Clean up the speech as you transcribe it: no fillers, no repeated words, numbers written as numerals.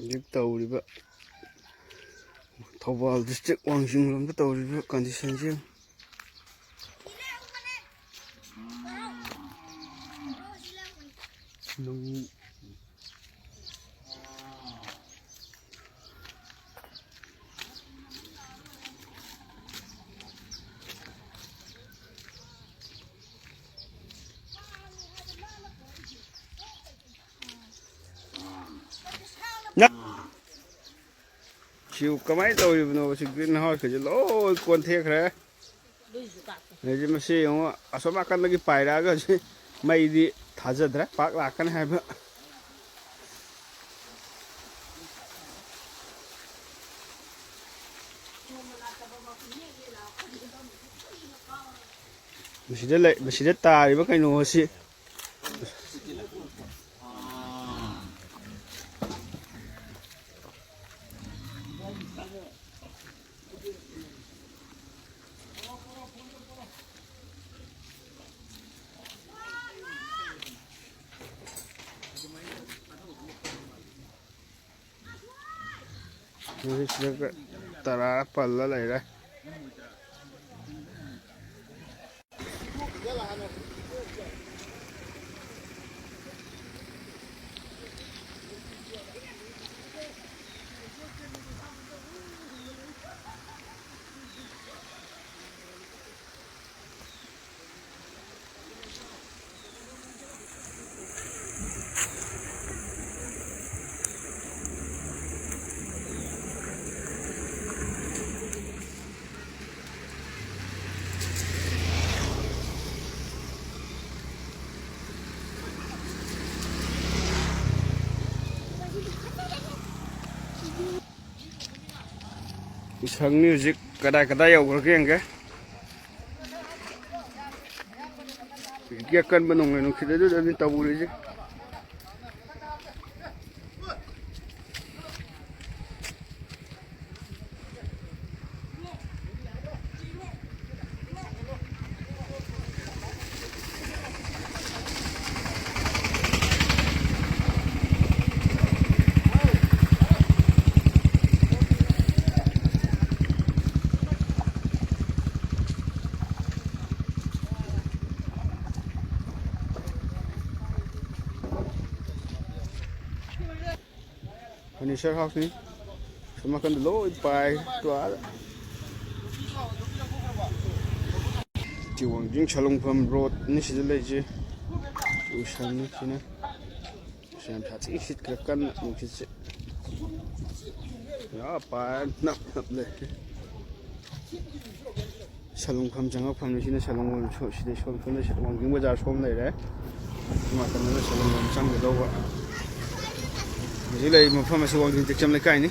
ꯍꯧꯖꯤꯛ ꯇꯧꯔꯤꯕ ꯊꯧꯕꯥꯜ ꯗꯤꯁꯇ꯭ꯔꯤꯛ ꯋꯥꯡꯖꯤꯡ ꯂꯣꯝꯗ ꯇꯧꯔꯤꯕ ꯀꯟꯗꯤꯁꯟꯁꯤ siêu kamay tàu nó chỉ green house cái lỗ con thiệt rồi, này chứ mà xí không à số mà căn cái bài ra cái gì mày đi thả giật đấy, phát lạc cái này vậy, mình sẽ ta đi bắt cái nó xí. Tara palla lại đây. Sang music kadai over cái kia cân bên này nó khi đấy đưa lên tàu đi chứ. Furniture house ni, semakan dulu ipai tua. Di Wangjing Chalongpham Road ni sih jadi je, usan ni sini, usan hati isit kerkan nungsit. Ya apa nak le. Chalongpham Jangapham ni sini Chalongpham sini Chalongpham ni Wangjing Bazaar som này đấy, semakan dulu Chalongpham Jang dulu. Jadi lah, mufam masih Wangjing cekcam lekai ni.